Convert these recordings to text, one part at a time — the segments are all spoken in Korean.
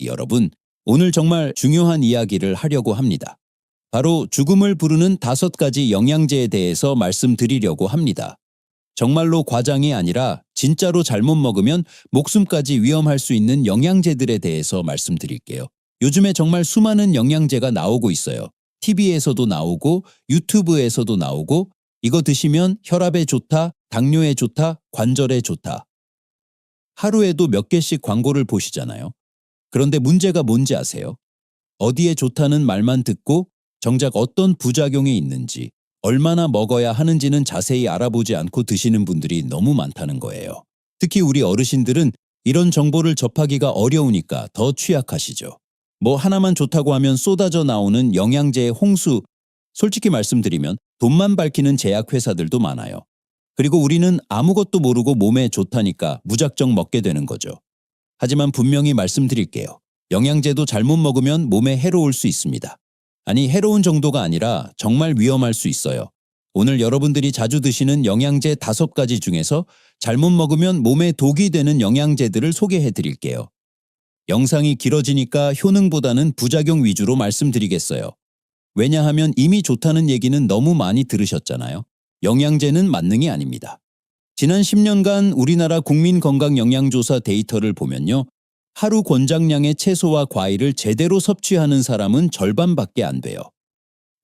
여러분, 오늘 정말 중요한 이야기를 하려고 합니다. 바로 죽음을 부르는 5가지 영양제에 대해서 말씀드리려고 합니다. 정말로 과장이 아니라 진짜로 잘못 먹으면 목숨까지 위험할 수 있는 영양제들에 대해서 말씀드릴게요. 요즘에 정말 수많은 영양제가 나오고 있어요. TV에서도 나오고 유튜브에서도 나오고 이거 드시면 혈압에 좋다, 당뇨에 좋다, 관절에 좋다. 하루에도 몇 개씩 광고를 보시잖아요. 그런데 문제가 뭔지 아세요? 어디에 좋다는 말만 듣고 정작 어떤 부작용이 있는지, 얼마나 먹어야 하는지는 자세히 알아보지 않고 드시는 분들이 너무 많다는 거예요. 특히 우리 어르신들은 이런 정보를 접하기가 어려우니까 더 취약하시죠. 뭐 하나만 좋다고 하면 쏟아져 나오는 영양제의 홍수, 솔직히 말씀드리면 돈만 밝히는 제약회사들도 많아요. 그리고 우리는 아무것도 모르고 몸에 좋다니까 무작정 먹게 되는 거죠. 하지만 분명히 말씀드릴게요. 영양제도 잘못 먹으면 몸에 해로울 수 있습니다. 아니, 해로운 정도가 아니라 정말 위험할 수 있어요. 오늘 여러분들이 자주 드시는 영양제 5가지 중에서 잘못 먹으면 몸에 독이 되는 영양제들을 소개해 드릴게요. 영상이 길어지니까 효능보다는 부작용 위주로 말씀드리겠어요. 왜냐하면 이미 좋다는 얘기는 너무 많이 들으셨잖아요. 영양제는 만능이 아닙니다. 지난 10년간 우리나라 국민건강영양조사 데이터를 보면요. 하루 권장량의 채소와 과일을 제대로 섭취하는 사람은 절반밖에 안 돼요.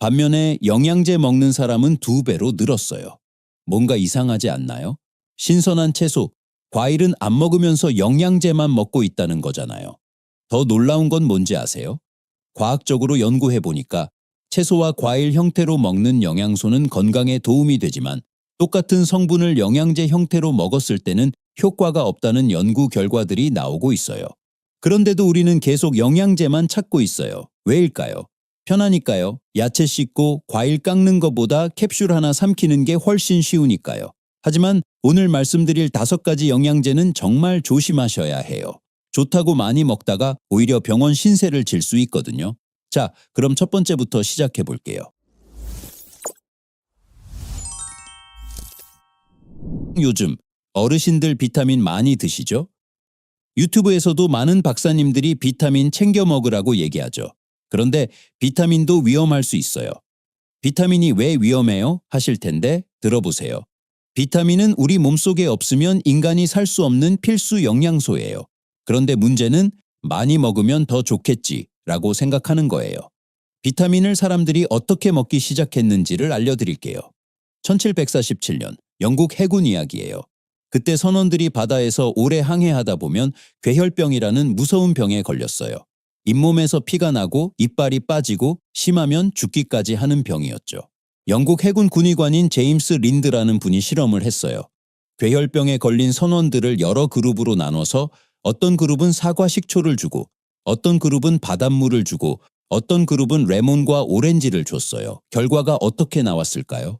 반면에 영양제 먹는 사람은 2배로 늘었어요. 뭔가 이상하지 않나요? 신선한 채소, 과일은 안 먹으면서 영양제만 먹고 있다는 거잖아요. 더 놀라운 건 뭔지 아세요? 과학적으로 연구해 보니까 채소와 과일 형태로 먹는 영양소는 건강에 도움이 되지만 똑같은 성분을 영양제 형태로 먹었을 때는 효과가 없다는 연구 결과들이 나오고 있어요. 그런데도 우리는 계속 영양제만 찾고 있어요. 왜일까요? 편하니까요. 야채 씻고 과일 깎는 것보다 캡슐 하나 삼키는 게 훨씬 쉬우니까요. 하지만 오늘 말씀드릴 5가지 영양제는 정말 조심하셔야 해요. 좋다고 많이 먹다가 오히려 병원 신세를 질 수 있거든요. 자, 그럼 첫 번째부터 시작해 볼게요. 요즘 어르신들 비타민 많이 드시죠? 유튜브에서도 많은 박사님들이 비타민 챙겨 먹으라고 얘기하죠. 그런데 비타민도 위험할 수 있어요. 비타민이 왜 위험해요? 하실 텐데 들어보세요. 비타민은 우리 몸속에 없으면 인간이 살 수 없는 필수 영양소예요. 그런데 문제는 많이 먹으면 더 좋겠지라고 생각하는 거예요. 비타민을 사람들이 어떻게 먹기 시작했는지를 알려드릴게요. 1747년 영국 해군 이야기예요. 그때 선원들이 바다에서 오래 항해하다 보면 괴혈병이라는 무서운 병에 걸렸어요. 잇몸에서 피가 나고 이빨이 빠지고 심하면 죽기까지 하는 병이었죠. 영국 해군 군의관인 제임스 린드라는 분이 실험을 했어요. 괴혈병에 걸린 선원들을 여러 그룹으로 나눠서 어떤 그룹은 사과 식초를 주고 어떤 그룹은 바닷물을 주고 어떤 그룹은 레몬과 오렌지를 줬어요. 결과가 어떻게 나왔을까요?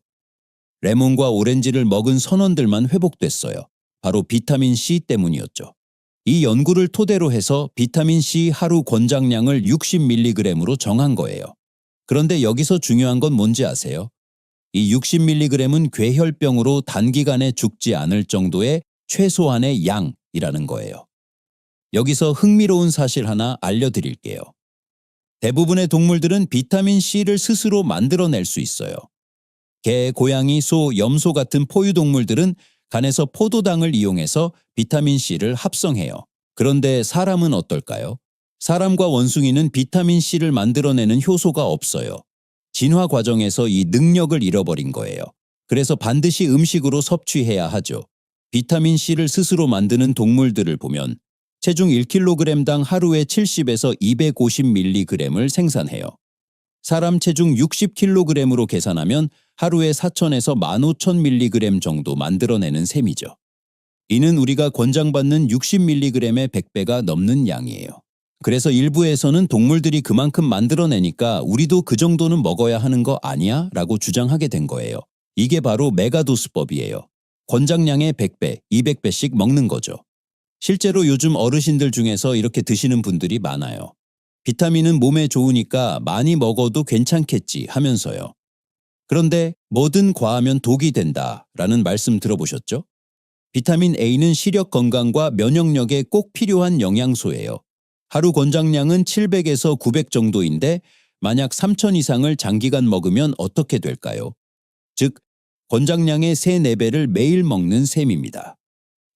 레몬과 오렌지를 먹은 선원들만 회복됐어요. 바로 비타민 C 때문이었죠. 이 연구를 토대로 해서 비타민 C 하루 권장량을 60mg으로 정한 거예요. 그런데 여기서 중요한 건 뭔지 아세요? 이 60mg은 괴혈병으로 단기간에 죽지 않을 정도의 최소한의 양이라는 거예요. 여기서 흥미로운 사실 하나 알려드릴게요. 대부분의 동물들은 비타민 C를 스스로 만들어낼 수 있어요. 개, 고양이, 소, 염소 같은 포유동물들은 간에서 포도당을 이용해서 비타민 C를 합성해요. 그런데 사람은 어떨까요? 사람과 원숭이는 비타민 C를 만들어내는 효소가 없어요. 진화 과정에서 이 능력을 잃어버린 거예요. 그래서 반드시 음식으로 섭취해야 하죠. 비타민 C를 스스로 만드는 동물들을 보면 체중 1kg당 하루에 70에서 250mg을 생산해요. 사람 체중 60kg으로 계산하면 하루에 4,000에서 15,000mg 정도 만들어내는 셈이죠. 이는 우리가 권장받는 60mg의 100배가 넘는 양이에요. 그래서 일부에서는 동물들이 그만큼 만들어내니까 우리도 그 정도는 먹어야 하는 거 아니야? 라고 주장하게 된 거예요. 이게 바로 메가도스법이에요. 권장량의 100배, 200배씩 먹는 거죠. 실제로 요즘 어르신들 중에서 이렇게 드시는 분들이 많아요. 비타민은 몸에 좋으니까 많이 먹어도 괜찮겠지 하면서요. 그런데 뭐든 과하면 독이 된다라는 말씀 들어보셨죠? 비타민 A는 시력 건강과 면역력에 꼭 필요한 영양소예요. 하루 권장량은 700에서 900 정도인데 만약 3000 이상을 장기간 먹으면 어떻게 될까요? 즉, 권장량의 3, 4배를 매일 먹는 셈입니다.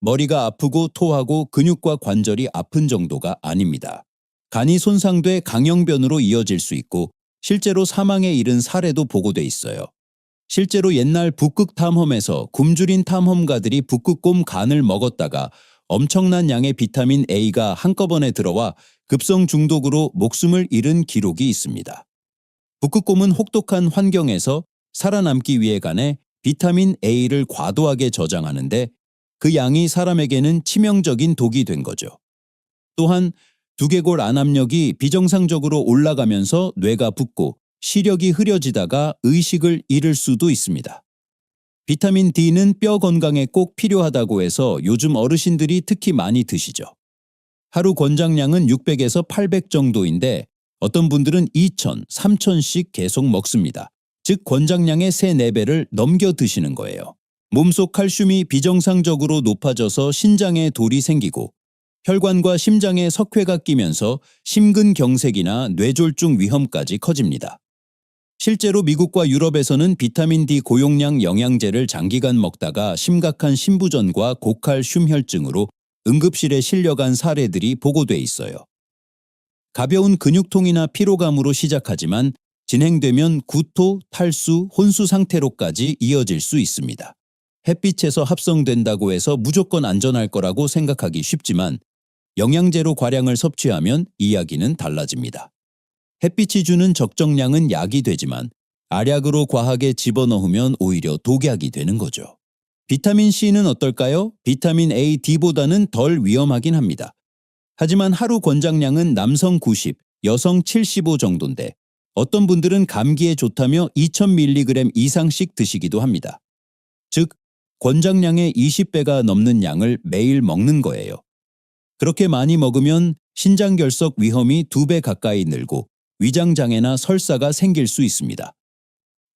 머리가 아프고 토하고 근육과 관절이 아픈 정도가 아닙니다. 간이 손상돼 강형변으로 이어질 수 있고 실제로 사망에 이른 사례도 보고돼 있어요. 실제로 옛날 북극 탐험에서 굶주린 탐험가들이 북극곰 간을 먹었다가 엄청난 양의 비타민 A가 한꺼번에 들어와 급성 중독으로 목숨을 잃은 기록이 있습니다. 북극곰은 혹독한 환경에서 살아남기 위해 간에 비타민 A를 과도하게 저장하는데 그 양이 사람에게는 치명적인 독이 된 거죠. 또한 두개골 안압력이 비정상적으로 올라가면서 뇌가 붓고 시력이 흐려지다가 의식을 잃을 수도 있습니다. 비타민 D는 뼈 건강에 꼭 필요하다고 해서 요즘 어르신들이 특히 많이 드시죠. 하루 권장량은 600에서 800 정도인데 어떤 분들은 2000, 3000씩 계속 먹습니다. 즉 권장량의 3, 4배를 넘겨 드시는 거예요. 몸속 칼슘이 비정상적으로 높아져서 신장에 돌이 생기고 혈관과 심장에 석회가 끼면서 심근경색이나 뇌졸중 위험까지 커집니다. 실제로 미국과 유럽에서는 비타민 D 고용량 영양제를 장기간 먹다가 심각한 심부전과 고칼슘 혈증으로 응급실에 실려간 사례들이 보고돼 있어요. 가벼운 근육통이나 피로감으로 시작하지만 진행되면 구토, 탈수, 혼수 상태로까지 이어질 수 있습니다. 햇빛에서 합성된다고 해서 무조건 안전할 거라고 생각하기 쉽지만 영양제로 과량을 섭취하면 이야기는 달라집니다. 햇빛이 주는 적정량은 약이 되지만 알약으로 과하게 집어넣으면 오히려 독약이 되는 거죠. 비타민 C는 어떨까요? 비타민 A, D보다는 덜 위험하긴 합니다. 하지만 하루 권장량은 남성 90, 여성 75 정도인데 어떤 분들은 감기에 좋다며 2000mg 이상씩 드시기도 합니다. 즉, 권장량의 20배가 넘는 양을 매일 먹는 거예요. 그렇게 많이 먹으면 신장결석 위험이 2배 가까이 늘고 위장장애나 설사가 생길 수 있습니다.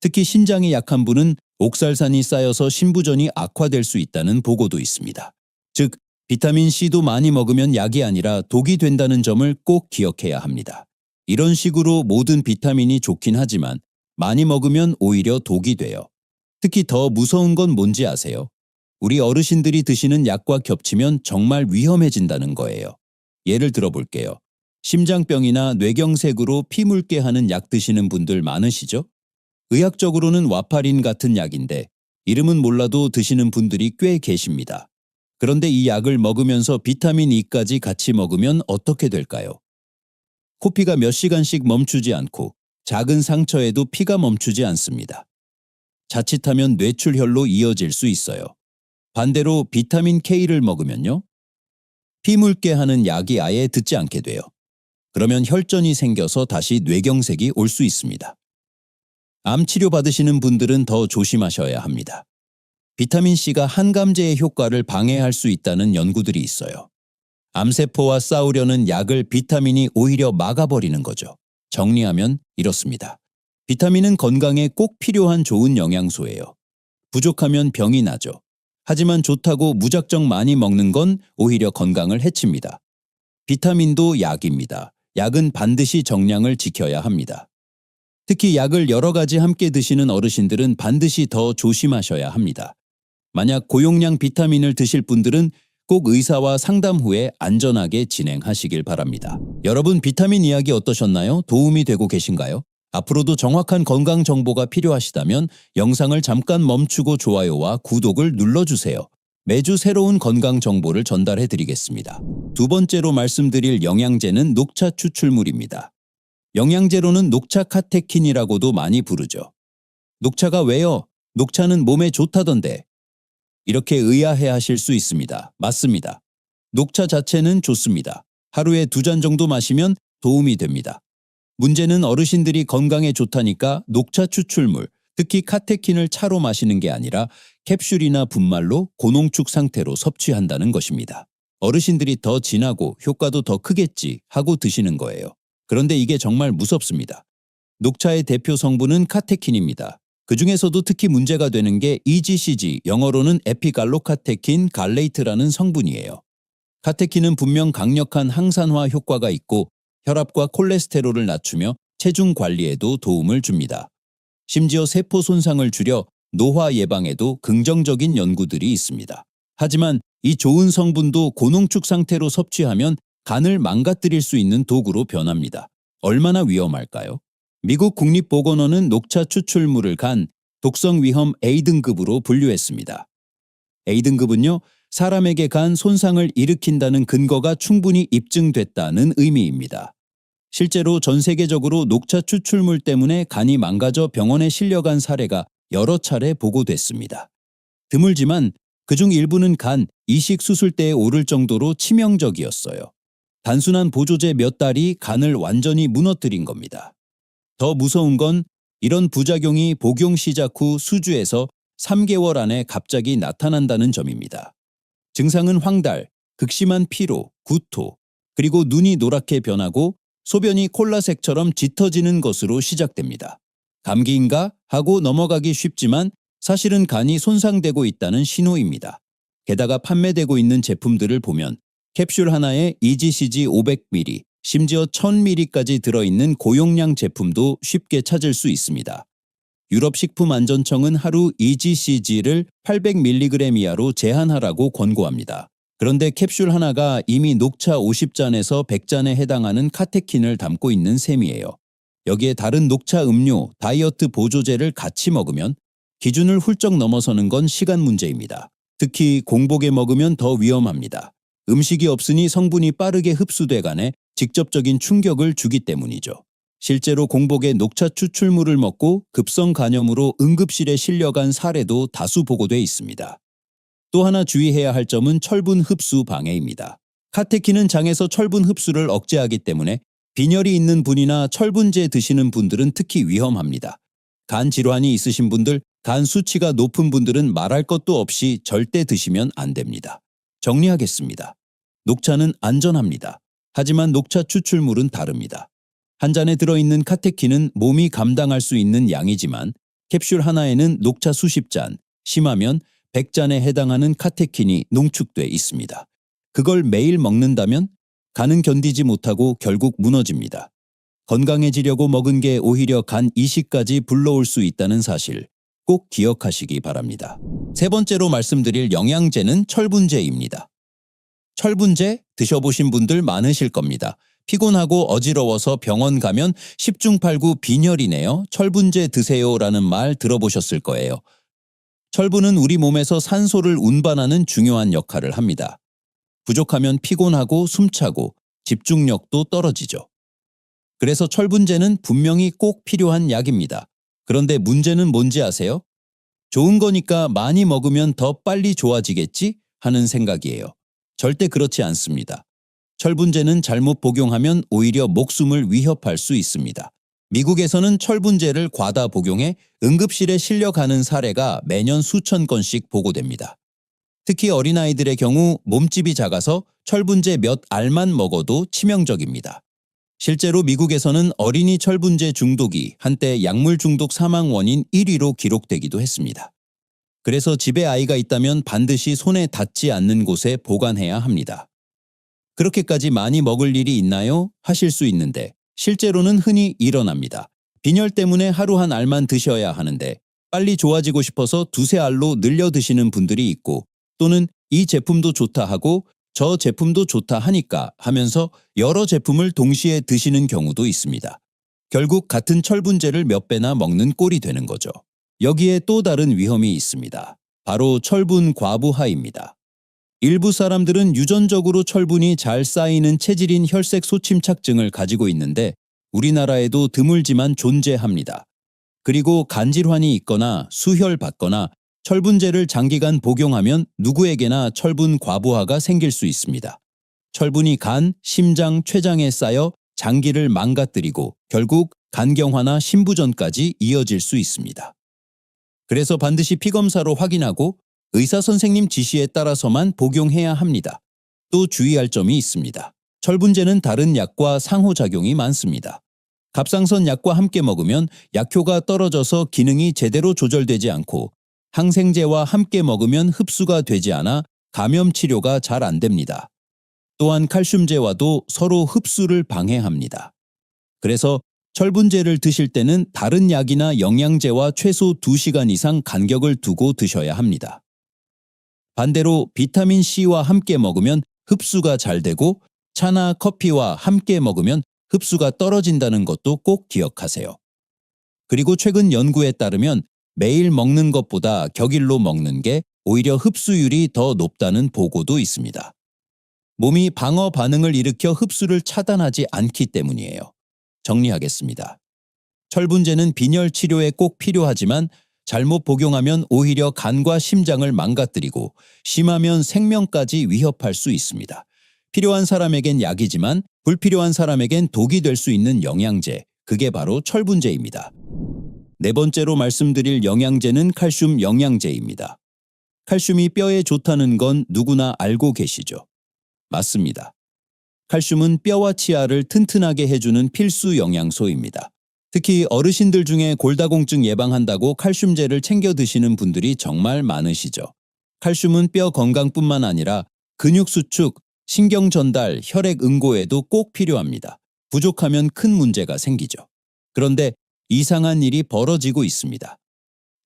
특히 신장이 약한 분은 옥살산이 쌓여서 신부전이 악화될 수 있다는 보고도 있습니다. 즉, 비타민C도 많이 먹으면 약이 아니라 독이 된다는 점을 꼭 기억해야 합니다. 이런 식으로 모든 비타민이 좋긴 하지만 많이 먹으면 오히려 독이 돼요. 특히 더 무서운 건 뭔지 아세요? 우리 어르신들이 드시는 약과 겹치면 정말 위험해진다는 거예요. 예를 들어볼게요. 심장병이나 뇌경색으로 피 묽게 하는 약 드시는 분들 많으시죠? 의학적으로는 와파린 같은 약인데 이름은 몰라도 드시는 분들이 꽤 계십니다. 그런데 이 약을 먹으면서 비타민 E까지 같이 먹으면 어떻게 될까요? 코피가 몇 시간씩 멈추지 않고 작은 상처에도 피가 멈추지 않습니다. 자칫하면 뇌출혈로 이어질 수 있어요. 반대로 비타민 K를 먹으면요. 피 묽게 하는 약이 아예 듣지 않게 돼요. 그러면 혈전이 생겨서 다시 뇌경색이 올 수 있습니다. 암 치료 받으시는 분들은 더 조심하셔야 합니다. 비타민C가 항감제의 효과를 방해할 수 있다는 연구들이 있어요. 암세포와 싸우려는 약을 비타민이 오히려 막아버리는 거죠. 정리하면 이렇습니다. 비타민은 건강에 꼭 필요한 좋은 영양소예요. 부족하면 병이 나죠. 하지만 좋다고 무작정 많이 먹는 건 오히려 건강을 해칩니다. 비타민도 약입니다. 약은 반드시 정량을 지켜야 합니다. 특히 약을 여러 가지 함께 드시는 어르신들은 반드시 더 조심하셔야 합니다. 만약 고용량 비타민을 드실 분들은 꼭 의사와 상담 후에 안전하게 진행하시길 바랍니다. 여러분 비타민 이야기 어떠셨나요? 도움이 되고 계신가요? 앞으로도 정확한 건강 정보가 필요하시다면 영상을 잠깐 멈추고 좋아요와 구독을 눌러주세요. 매주 새로운 건강 정보를 전달해 드리겠습니다. 두 번째로 말씀드릴 영양제는 녹차 추출물입니다. 영양제로는 녹차 카테킨이라고도 많이 부르죠. 녹차가 왜요? 녹차는 몸에 좋다던데. 이렇게 의아해 하실 수 있습니다. 맞습니다. 녹차 자체는 좋습니다. 하루에 2잔 정도 마시면 도움이 됩니다. 문제는 어르신들이 건강에 좋다니까 녹차 추출물, 특히 카테킨을 차로 마시는 게 아니라 캡슐이나 분말로 고농축 상태로 섭취한다는 것입니다. 어르신들이 더 진하고 효과도 더 크겠지 하고 드시는 거예요. 그런데 이게 정말 무섭습니다. 녹차의 대표 성분은 카테킨입니다. 그 중에서도 특히 문제가 되는 게 EGCG, 영어로는 에피갈로카테킨 갈레이트라는 성분이에요. 카테킨은 분명 강력한 항산화 효과가 있고 혈압과 콜레스테롤을 낮추며 체중 관리에도 도움을 줍니다. 심지어 세포 손상을 줄여 노화 예방에도 긍정적인 연구들이 있습니다. 하지만 이 좋은 성분도 고농축 상태로 섭취하면 간을 망가뜨릴 수 있는 도구로 변합니다. 얼마나 위험할까요? 미국 국립보건원은 녹차 추출물을 간 독성 위험 A등급으로 분류했습니다. A등급은요, 사람에게 간 손상을 일으킨다는 근거가 충분히 입증됐다는 의미입니다. 실제로 전 세계적으로 녹차 추출물 때문에 간이 망가져 병원에 실려간 사례가 여러 차례 보고됐습니다. 드물지만 그중 일부는 간, 이식 수술대에 오를 정도로 치명적이었어요. 단순한 보조제 몇 달이 간을 완전히 무너뜨린 겁니다. 더 무서운 건 이런 부작용이 복용 시작 후 수주에서 3개월 안에 갑자기 나타난다는 점입니다. 증상은 황달, 극심한 피로, 구토, 그리고 눈이 노랗게 변하고 소변이 콜라색처럼 짙어지는 것으로 시작됩니다. 감기인가 하고 넘어가기 쉽지만 사실은 간이 손상되고 있다는 신호입니다. 게다가 판매되고 있는 제품들을 보면 캡슐 하나에 EGCG 500ml, 심지어 1000ml까지 들어있는 고용량 제품도 쉽게 찾을 수 있습니다. 유럽식품안전청은 하루 EGCG를 800mg 이하로 제한하라고 권고합니다. 그런데 캡슐 하나가 이미 녹차 50잔에서 100잔에 해당하는 카테킨을 담고 있는 셈이에요. 여기에 다른 녹차 음료, 다이어트 보조제를 같이 먹으면 기준을 훌쩍 넘어서는 건 시간 문제입니다. 특히 공복에 먹으면 더 위험합니다. 음식이 없으니 성분이 빠르게 흡수돼가네 직접적인 충격을 주기 때문이죠. 실제로 공복에 녹차 추출물을 먹고 급성 간염으로 응급실에 실려간 사례도 다수 보고돼 있습니다. 또 하나 주의해야 할 점은 철분 흡수 방해입니다. 카테킨은 장에서 철분 흡수를 억제하기 때문에 빈혈이 있는 분이나 철분제 드시는 분들은 특히 위험합니다. 간 질환이 있으신 분들, 간 수치가 높은 분들은 말할 것도 없이 절대 드시면 안 됩니다. 정리하겠습니다. 녹차는 안전합니다. 하지만 녹차 추출물은 다릅니다. 한 잔에 들어있는 카테킨은 몸이 감당할 수 있는 양이지만 캡슐 하나에는 녹차 수십 잔, 심하면 100잔에 해당하는 카테킨이 농축돼 있습니다. 그걸 매일 먹는다면 간은 견디지 못하고 결국 무너집니다. 건강해지려고 먹은 게 오히려 간 이식까지 불러올 수 있다는 사실 꼭 기억하시기 바랍니다. 세 번째로 말씀드릴 영양제는 철분제입니다. 철분제 드셔보신 분들 많으실 겁니다. 피곤하고 어지러워서 병원 가면 10중 8구 빈혈이네요. 철분제 드세요라는 말 들어보셨을 거예요. 철분은 우리 몸에서 산소를 운반하는 중요한 역할을 합니다. 부족하면 피곤하고 숨차고 집중력도 떨어지죠. 그래서 철분제는 분명히 꼭 필요한 약입니다. 그런데 문제는 뭔지 아세요? 좋은 거니까 많이 먹으면 더 빨리 좋아지겠지 하는 생각이에요. 절대 그렇지 않습니다. 철분제는 잘못 복용하면 오히려 목숨을 위협할 수 있습니다. 미국에서는 철분제를 과다 복용해 응급실에 실려가는 사례가 매년 수천 건씩 보고됩니다. 특히 어린아이들의 경우 몸집이 작아서 철분제 몇 알만 먹어도 치명적입니다. 실제로 미국에서는 어린이 철분제 중독이 한때 약물 중독 사망 원인 1위로 기록되기도 했습니다. 그래서 집에 아이가 있다면 반드시 손에 닿지 않는 곳에 보관해야 합니다. 그렇게까지 많이 먹을 일이 있나요? 하실 수 있는데 실제로는 흔히 일어납니다. 빈혈 때문에 하루 한 알만 드셔야 하는데 빨리 좋아지고 싶어서 두세 알로 늘려 드시는 분들이 있고 또는 이 제품도 좋다 하고 저 제품도 좋다 하니까 하면서 여러 제품을 동시에 드시는 경우도 있습니다. 결국 같은 철분제를 몇 배나 먹는 꼴이 되는 거죠. 여기에 또 다른 위험이 있습니다. 바로 철분 과부하입니다. 일부 사람들은 유전적으로 철분이 잘 쌓이는 체질인 혈색 소침착증을 가지고 있는데 우리나라에도 드물지만 존재합니다. 그리고 간질환이 있거나 수혈받거나 철분제를 장기간 복용하면 누구에게나 철분 과부하가 생길 수 있습니다. 철분이 간, 심장, 췌장에 쌓여 장기를 망가뜨리고 결국 간경화나 심부전까지 이어질 수 있습니다. 그래서 반드시 피검사로 확인하고 의사 선생님 지시에 따라서만 복용해야 합니다. 또 주의할 점이 있습니다. 철분제는 다른 약과 상호작용이 많습니다. 갑상선 약과 함께 먹으면 약효가 떨어져서 기능이 제대로 조절되지 않고 항생제와 함께 먹으면 흡수가 되지 않아 감염 치료가 잘 안 됩니다. 또한 칼슘제와도 서로 흡수를 방해합니다. 그래서 철분제를 드실 때는 다른 약이나 영양제와 최소 2시간 이상 간격을 두고 드셔야 합니다. 반대로 비타민 C와 함께 먹으면 흡수가 잘 되고 차나 커피와 함께 먹으면 흡수가 떨어진다는 것도 꼭 기억하세요. 그리고 최근 연구에 따르면 매일 먹는 것보다 격일로 먹는 게 오히려 흡수율이 더 높다는 보고도 있습니다. 몸이 방어 반응을 일으켜 흡수를 차단하지 않기 때문이에요. 정리하겠습니다. 철분제는 빈혈 치료에 꼭 필요하지만 잘못 복용하면 오히려 간과 심장을 망가뜨리고 심하면 생명까지 위협할 수 있습니다. 필요한 사람에겐 약이지만 불필요한 사람에겐 독이 될 수 있는 영양제, 그게 바로 철분제입니다. 네 번째로 말씀드릴 영양제는 칼슘 영양제입니다. 칼슘이 뼈에 좋다는 건 누구나 알고 계시죠? 맞습니다. 칼슘은 뼈와 치아를 튼튼하게 해주는 필수 영양소입니다. 특히 어르신들 중에 골다공증 예방한다고 칼슘제를 챙겨 드시는 분들이 정말 많으시죠. 칼슘은 뼈 건강뿐만 아니라 근육 수축, 신경 전달, 혈액 응고에도 꼭 필요합니다. 부족하면 큰 문제가 생기죠. 그런데 이상한 일이 벌어지고 있습니다.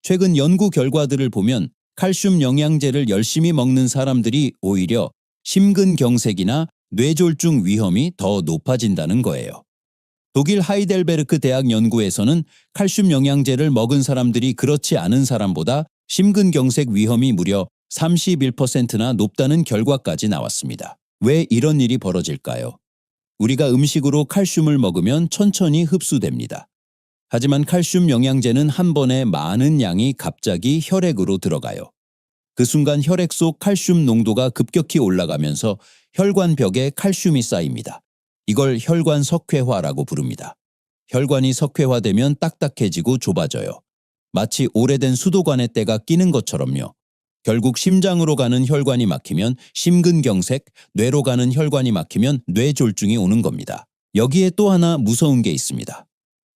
최근 연구 결과들을 보면 칼슘 영양제를 열심히 먹는 사람들이 오히려 심근경색이나 뇌졸중 위험이 더 높아진다는 거예요. 독일 하이델베르크 대학 연구에서는 칼슘 영양제를 먹은 사람들이 그렇지 않은 사람보다 심근경색 위험이 무려 31%나 높다는 결과까지 나왔습니다. 왜 이런 일이 벌어질까요? 우리가 음식으로 칼슘을 먹으면 천천히 흡수됩니다. 하지만 칼슘 영양제는 한 번에 많은 양이 갑자기 혈액으로 들어가요. 그 순간 혈액 속 칼슘 농도가 급격히 올라가면서 혈관벽에 칼슘이 쌓입니다. 이걸 혈관 석회화라고 부릅니다. 혈관이 석회화되면 딱딱해지고 좁아져요. 마치 오래된 수도관에 때가 끼는 것처럼요. 결국 심장으로 가는 혈관이 막히면 심근경색, 뇌로 가는 혈관이 막히면 뇌졸중이 오는 겁니다. 여기에 또 하나 무서운 게 있습니다.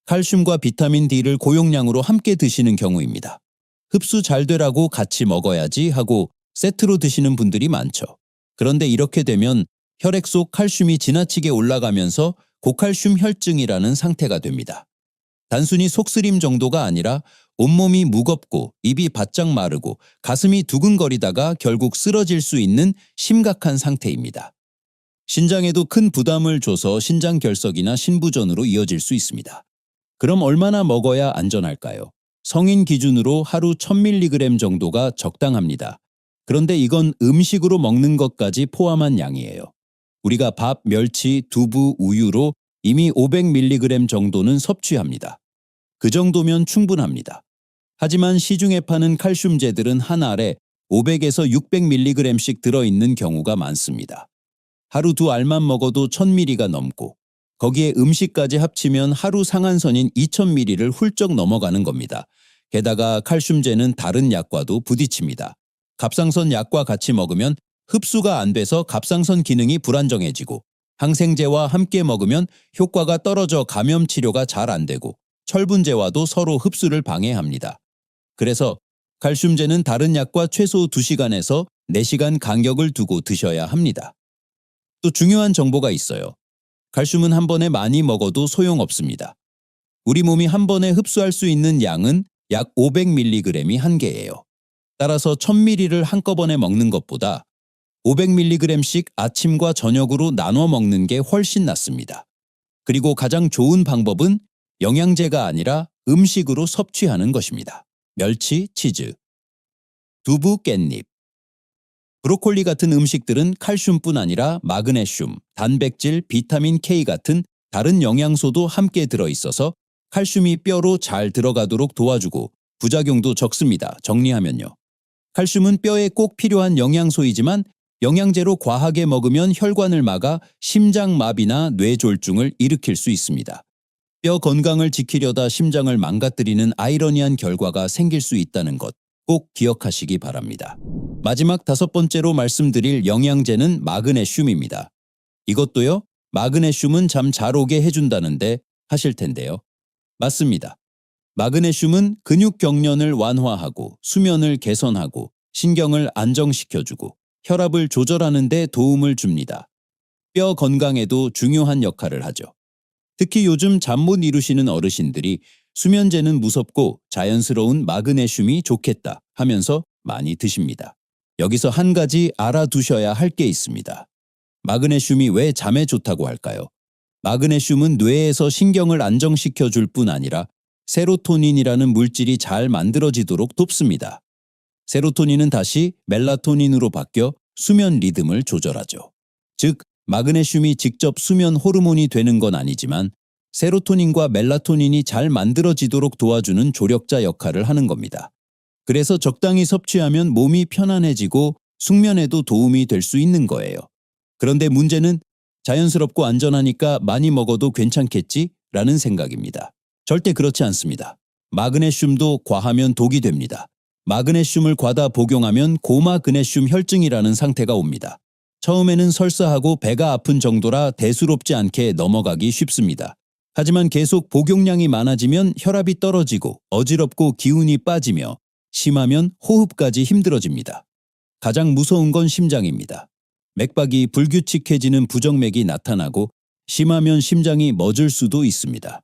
칼슘과 비타민 D를 고용량으로 함께 드시는 경우입니다. 흡수 잘 되라고 같이 먹어야지 하고 세트로 드시는 분들이 많죠. 그런데 이렇게 되면 혈액 속 칼슘이 지나치게 올라가면서 고칼슘 혈증이라는 상태가 됩니다. 단순히 속쓰림 정도가 아니라 온몸이 무겁고 입이 바짝 마르고 가슴이 두근거리다가 결국 쓰러질 수 있는 심각한 상태입니다. 신장에도 큰 부담을 줘서 신장결석이나 신부전으로 이어질 수 있습니다. 그럼 얼마나 먹어야 안전할까요? 성인 기준으로 하루 1000mg 정도가 적당합니다. 그런데 이건 음식으로 먹는 것까지 포함한 양이에요. 우리가 밥, 멸치, 두부, 우유로 이미 500mg 정도는 섭취합니다. 그 정도면 충분합니다. 하지만 시중에 파는 칼슘제들은 한 알에 500에서 600mg씩 들어있는 경우가 많습니다. 하루 두 알만 먹어도 1000mg가 넘고 거기에 음식까지 합치면 하루 상한선인 2000mg를 훌쩍 넘어가는 겁니다. 게다가 칼슘제는 다른 약과도 부딪힙니다. 갑상선 약과 같이 먹으면 흡수가 안 돼서 갑상선 기능이 불안정해지고 항생제와 함께 먹으면 효과가 떨어져 감염 치료가 잘 안 되고 철분제와도 서로 흡수를 방해합니다. 그래서 칼슘제는 다른 약과 최소 2시간에서 4시간 간격을 두고 드셔야 합니다. 또 중요한 정보가 있어요. 칼슘은 한 번에 많이 먹어도 소용없습니다. 우리 몸이 한 번에 흡수할 수 있는 양은 약 500mg이 한계예요. 따라서 1000mg를 한꺼번에 먹는 것보다 500mg씩 아침과 저녁으로 나눠 먹는 게 훨씬 낫습니다. 그리고 가장 좋은 방법은 영양제가 아니라 음식으로 섭취하는 것입니다. 멸치, 치즈, 두부, 깻잎. 브로콜리 같은 음식들은 칼슘뿐 아니라 마그네슘, 단백질, 비타민 K 같은 다른 영양소도 함께 들어있어서 칼슘이 뼈로 잘 들어가도록 도와주고 부작용도 적습니다. 정리하면요. 칼슘은 뼈에 꼭 필요한 영양소이지만 영양제로 과하게 먹으면 혈관을 막아 심장마비나 뇌졸중을 일으킬 수 있습니다. 뼈 건강을 지키려다 심장을 망가뜨리는 아이러니한 결과가 생길 수 있다는 것 꼭 기억하시기 바랍니다. 마지막 5번째로 말씀드릴 영양제는 마그네슘입니다. 이것도요, 마그네슘은 잠 잘 오게 해준다는데 하실 텐데요. 맞습니다. 마그네슘은 근육 경련을 완화하고 수면을 개선하고 신경을 안정시켜주고 혈압을 조절하는 데 도움을 줍니다. 뼈 건강에도 중요한 역할을 하죠. 특히 요즘 잠 못 이루시는 어르신들이 수면제는 무섭고 자연스러운 마그네슘이 좋겠다 하면서 많이 드십니다. 여기서 한 가지 알아두셔야 할 게 있습니다. 마그네슘이 왜 잠에 좋다고 할까요? 마그네슘은 뇌에서 신경을 안정시켜 줄 뿐 아니라 세로토닌이라는 물질이 잘 만들어지도록 돕습니다. 세로토닌은 다시 멜라토닌으로 바뀌어 수면 리듬을 조절하죠. 즉, 마그네슘이 직접 수면 호르몬이 되는 건 아니지만 세로토닌과 멜라토닌이 잘 만들어지도록 도와주는 조력자 역할을 하는 겁니다. 그래서 적당히 섭취하면 몸이 편안해지고 숙면에도 도움이 될 수 있는 거예요. 그런데 문제는 자연스럽고 안전하니까 많이 먹어도 괜찮겠지? 라는 생각입니다. 절대 그렇지 않습니다. 마그네슘도 과하면 독이 됩니다. 마그네슘을 과다 복용하면 고마그네슘 혈증이라는 상태가 옵니다. 처음에는 설사하고 배가 아픈 정도라 대수롭지 않게 넘어가기 쉽습니다. 하지만 계속 복용량이 많아지면 혈압이 떨어지고 어지럽고 기운이 빠지며 심하면 호흡까지 힘들어집니다. 가장 무서운 건 심장입니다. 맥박이 불규칙해지는 부정맥이 나타나고 심하면 심장이 멎을 수도 있습니다.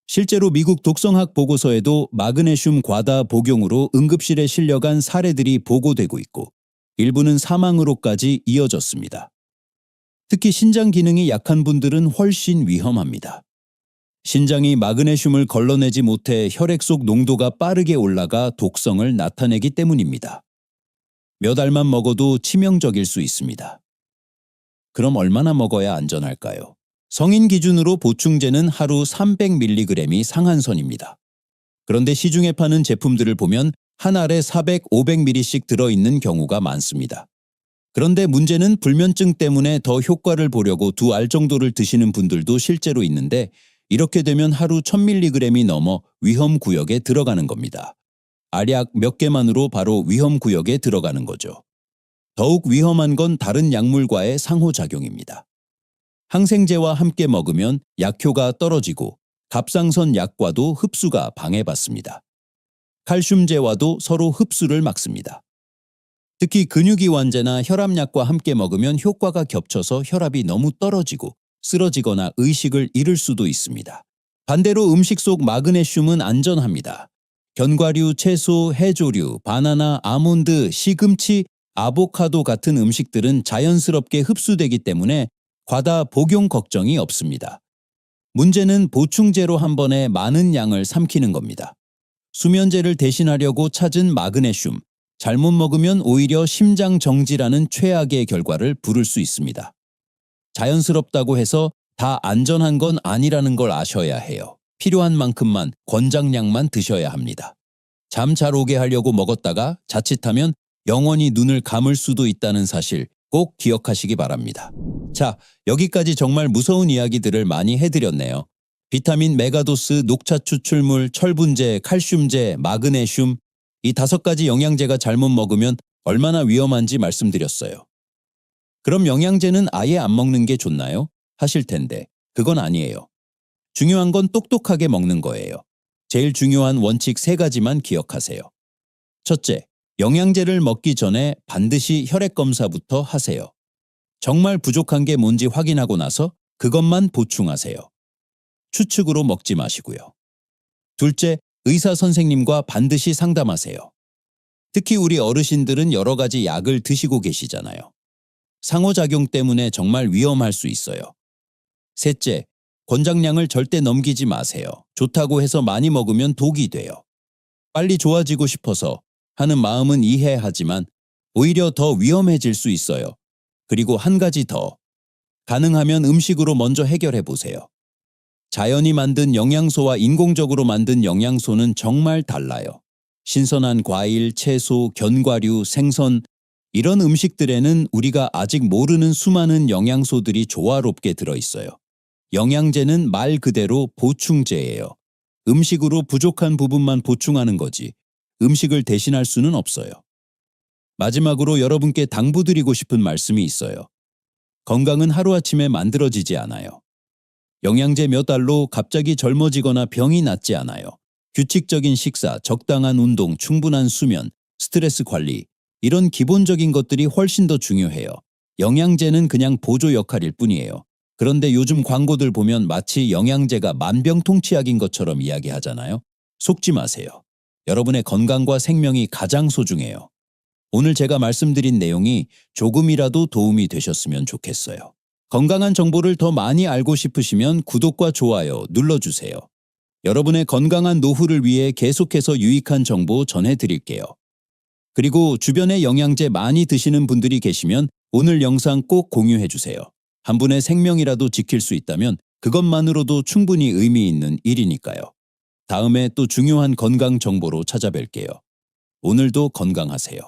실제로 미국 독성학 보고서에도 마그네슘 과다 복용으로 응급실에 실려간 사례들이 보고되고 있고 일부는 사망으로까지 이어졌습니다. 특히 신장 기능이 약한 분들은 훨씬 위험합니다. 신장이 마그네슘을 걸러내지 못해 혈액 속 농도가 빠르게 올라가 독성을 나타내기 때문입니다. 몇 알만 먹어도 치명적일 수 있습니다. 그럼 얼마나 먹어야 안전할까요? 성인 기준으로 보충제는 하루 300mg이 상한선입니다. 그런데 시중에 파는 제품들을 보면 한 알에 400, 500ml씩 들어있는 경우가 많습니다. 그런데 문제는 불면증 때문에 더 효과를 보려고 2알 정도를 드시는 분들도 실제로 있는데 이렇게 되면 하루 1000mg이 넘어 위험 구역에 들어가는 겁니다. 알약 몇 개만으로 바로 위험 구역에 들어가는 거죠. 더욱 위험한 건 다른 약물과의 상호작용입니다. 항생제와 함께 먹으면 약효가 떨어지고 갑상선 약과도 흡수가 방해받습니다. 칼슘제와도 서로 흡수를 막습니다. 특히 근육이완제나 혈압약과 함께 먹으면 효과가 겹쳐서 혈압이 너무 떨어지고 쓰러지거나 의식을 잃을 수도 있습니다. 반대로 음식 속 마그네슘은 안전합니다. 견과류, 채소, 해조류, 바나나, 아몬드, 시금치, 아보카도 같은 음식들은 자연스럽게 흡수되기 때문에 과다 복용 걱정이 없습니다. 문제는 보충제로 한 번에 많은 양을 삼키는 겁니다. 수면제를 대신하려고 찾은 마그네슘, 잘못 먹으면 오히려 심장 정지라는 최악의 결과를 부를 수 있습니다. 자연스럽다고 해서 다 안전한 건 아니라는 걸 아셔야 해요. 필요한 만큼만 권장량만 드셔야 합니다. 잠 잘 오게 하려고 먹었다가 자칫하면 영원히 눈을 감을 수도 있다는 사실 꼭 기억하시기 바랍니다. 자, 여기까지 정말 무서운 이야기들을 많이 해드렸네요. 비타민, 메가도스, 녹차 추출물, 철분제, 칼슘제, 마그네슘 이 5가지 영양제가 잘못 먹으면 얼마나 위험한지 말씀드렸어요. 그럼 영양제는 아예 안 먹는 게 좋나요? 하실 텐데 그건 아니에요. 중요한 건 똑똑하게 먹는 거예요. 제일 중요한 원칙 3가지만 기억하세요. 첫째, 영양제를 먹기 전에 반드시 혈액검사부터 하세요. 정말 부족한 게 뭔지 확인하고 나서 그것만 보충하세요. 추측으로 먹지 마시고요. 둘째, 의사 선생님과 반드시 상담하세요. 특히 우리 어르신들은 여러 가지 약을 드시고 계시잖아요. 상호작용 때문에 정말 위험할 수 있어요. 셋째, 권장량을 절대 넘기지 마세요. 좋다고 해서 많이 먹으면 독이 돼요. 빨리 좋아지고 싶어서 하는 마음은 이해하지만 오히려 더 위험해질 수 있어요. 그리고 한 가지 더. 가능하면 음식으로 먼저 해결해 보세요. 자연이 만든 영양소와 인공적으로 만든 영양소는 정말 달라요. 신선한 과일, 채소, 견과류, 생선 이런 음식들에는 우리가 아직 모르는 수많은 영양소들이 조화롭게 들어있어요. 영양제는 말 그대로 보충제예요. 음식으로 부족한 부분만 보충하는 거지 음식을 대신할 수는 없어요. 마지막으로 여러분께 당부드리고 싶은 말씀이 있어요. 건강은 하루아침에 만들어지지 않아요. 영양제 몇 알로 갑자기 젊어지거나 병이 낫지 않아요. 규칙적인 식사, 적당한 운동, 충분한 수면, 스트레스 관리 이런 기본적인 것들이 훨씬 더 중요해요. 영양제는 그냥 보조 역할일 뿐이에요. 그런데 요즘 광고들 보면 마치 영양제가 만병통치약인 것처럼 이야기하잖아요. 속지 마세요. 여러분의 건강과 생명이 가장 소중해요. 오늘 제가 말씀드린 내용이 조금이라도 도움이 되셨으면 좋겠어요. 건강한 정보를 더 많이 알고 싶으시면 구독과 좋아요 눌러주세요. 여러분의 건강한 노후를 위해 계속해서 유익한 정보 전해드릴게요. 그리고 주변에 영양제 많이 드시는 분들이 계시면 오늘 영상 꼭 공유해주세요. 한 분의 생명이라도 지킬 수 있다면 그것만으로도 충분히 의미 있는 일이니까요. 다음에 또 중요한 건강 정보로 찾아뵐게요. 오늘도 건강하세요.